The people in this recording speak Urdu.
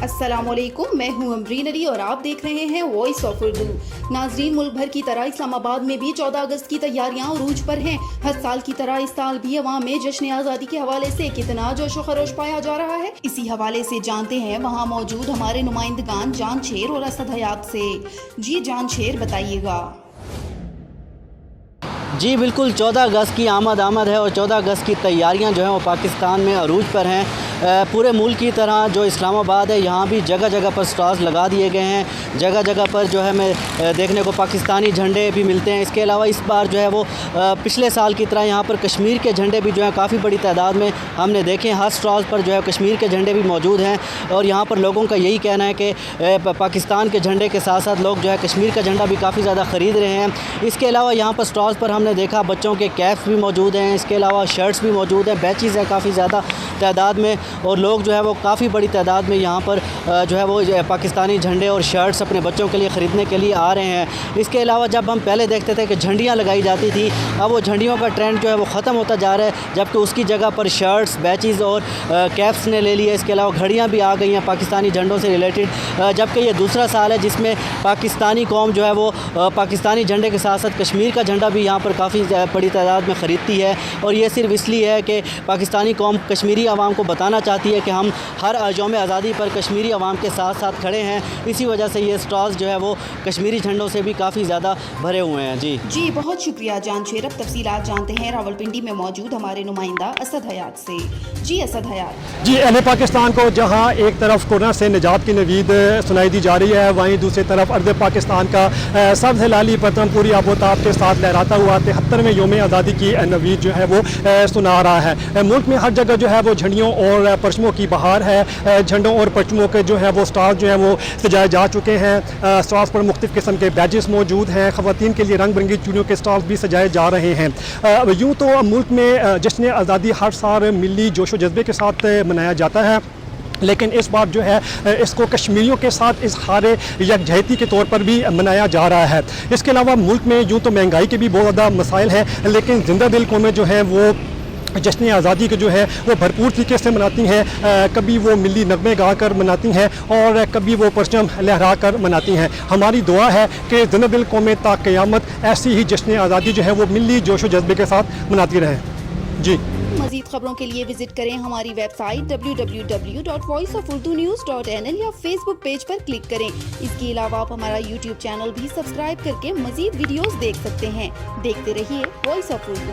السلام علیکم، میں ہوں امرین علی اور آپ دیکھ رہے ہیں وائس آف اردو۔ ناظرین، ملک بھر کی طرح اسلام آباد میں بھی 14 اگست کی تیاریاں عروج پر ہیں۔ ہر سال کی طرح اس سال بھی عوام میں جشن آزادی کے حوالے سے کتنا جوش و خروش پایا جا رہا ہے، اسی حوالے سے جانتے ہیں وہاں موجود ہمارے نمائندگان جان شیر اور اسد حیات سے۔ جی جان شیر، بتائیے گا۔ جی بالکل، 14 اگست کی آمد ہے اور 14 اگست کی تیاریاں جو ہیں وہ پاکستان میں عروج پر ہیں۔ پورے ملک کی طرح جو اسلام آباد ہے یہاں بھی جگہ جگہ پر سٹالز لگا دیے گئے ہیں، جگہ جگہ پر جو ہے ہمیں دیکھنے کو پاکستانی جھنڈے بھی ملتے ہیں۔ اس کے علاوہ اس بار جو ہے وہ پچھلے سال کی طرح یہاں پر کشمیر کے جھنڈے بھی جو ہیں کافی بڑی تعداد میں ہم نے دیکھے ہیں۔ ہر سٹالز پر جو ہے کشمیر کے جھنڈے بھی موجود ہیں اور یہاں پر لوگوں کا یہی کہنا ہے کہ پاکستان کے جھنڈے کے ساتھ ساتھ لوگ جو ہے کشمیر کا جھنڈا بھی کافی زیادہ خرید رہے ہیں۔ اس کے علاوہ یہاں پر سٹالز پر ہم نے دیکھا بچوں کے کیپس بھی موجود ہیں، اس کے علاوہ شرٹس بھی موجود ہیں، بیچز ہیں کافی زیادہ تعداد میں، اور لوگ جو ہے وہ کافی بڑی تعداد میں یہاں پر جو ہے وہ پاکستانی جھنڈے اور شرٹس اپنے بچوں کے لیے خریدنے کے لیے آ رہے ہیں۔ اس کے علاوہ جب ہم پہلے دیکھتے تھے کہ جھنڈیاں لگائی جاتی تھی، اب وہ جھنڈیوں کا ٹرینڈ جو ہے وہ ختم ہوتا جا رہا ہے، جبکہ اس کی جگہ پر شرٹس، بیچز اور کیپس نے لے لیے۔ اس کے علاوہ گھڑیاں بھی آ گئی ہیں پاکستانی جھنڈوں سے ریلیٹڈ، جبکہ یہ دوسرا سال ہے جس میں پاکستانی قوم جو ہے وہ پاکستانی جھنڈے کے ساتھ ساتھ کشمیر کا جھنڈا بھی یہاں پر کافی بڑی تعداد میں خریدتی ہے، اور یہ صرف اس لیے ہے کہ پاکستانی قوم کشمیری عوام کو بتانا چاہتی ہے کہ ہم ہر یوم آزادی پر کشمیری عوام کے ساتھ ساتھ کھڑے ہیں۔ اسی وجہ سے یہ سٹالز جو ہے وہ کشمیری جھنڈوں سے بھی کافی زیادہ بھرے ہوئے ہیں۔ جی بہت شکریہ جان شیر۔ اب تفصیلات جانتے ہیں راولپنڈی میں موجود ہمارے نمائندہ اسد حیات سے۔ جی اسد حیات۔ جی، اہل پاکستان کو جہاں ایک طرف کورونا سے نجات کی نوید سنائی دی جا رہی ہے، وہیں دوسری طرف ارض پاکستان کا سبز ہلالی پتنگ پوری آب و تاب کے ساتھ لہراتا ہوا 73ویں یوم آزادی کی نوید جو ہے وہ سنا رہا ہے۔ ملک میں ہر جگہ جو ہے وہ جھنڈیوں اور پرچموں کی بہار ہے۔ جھنڈوں اور پرچموں کے جو ہے وہ سٹال جو ہیں وہ سجائے جا چکے ہیں۔ سٹالز پر مختلف قسم کے بیجز موجود ہیں۔ خواتین کے لیے رنگ برنگی چوڑیوں کے سٹال بھی سجائے جا رہے ہیں۔ یوں تو ملک میں جشن آزادی ہر سال ملی جوش و جذبے کے ساتھ منایا جاتا ہے، لیکن اس بار جو ہے اس کو کشمیریوں کے ساتھ اظہار یکجہتی کے طور پر بھی منایا جا رہا ہے۔ اس کے علاوہ ملک میں یوں تو مہنگائی کے بھی بہت زیادہ مسائل ہیں، لیکن زندہ دل قومیں جو ہیں وہ جشن آزادی کے جو ہے وہ بھرپور طریقے سے مناتی ہیں۔ کبھی وہ ملی نغمے گا کر مناتی ہیں اور کبھی وہ پرچم لہرا کر مناتی ہیں۔ ہماری دعا ہے کہ زندہ دل قومیں تا قیامت ایسی ہی جشن آزادی جو ہے وہ ملی جوش و جذبے کے ساتھ مناتی رہیں۔ جی، مزید خبروں کے لیے وزٹ کریں ہماری ویب سائٹ www.voiceofurdunews.nl یا فیس بک پیج پر کلک کریں۔ اس کے علاوہ آپ ہمارا یوٹیوب چینل بھی سبسکرائب کر کے مزید ویڈیوز دیکھ سکتے ہیں۔ دیکھتے رہیے وائس آف اردو۔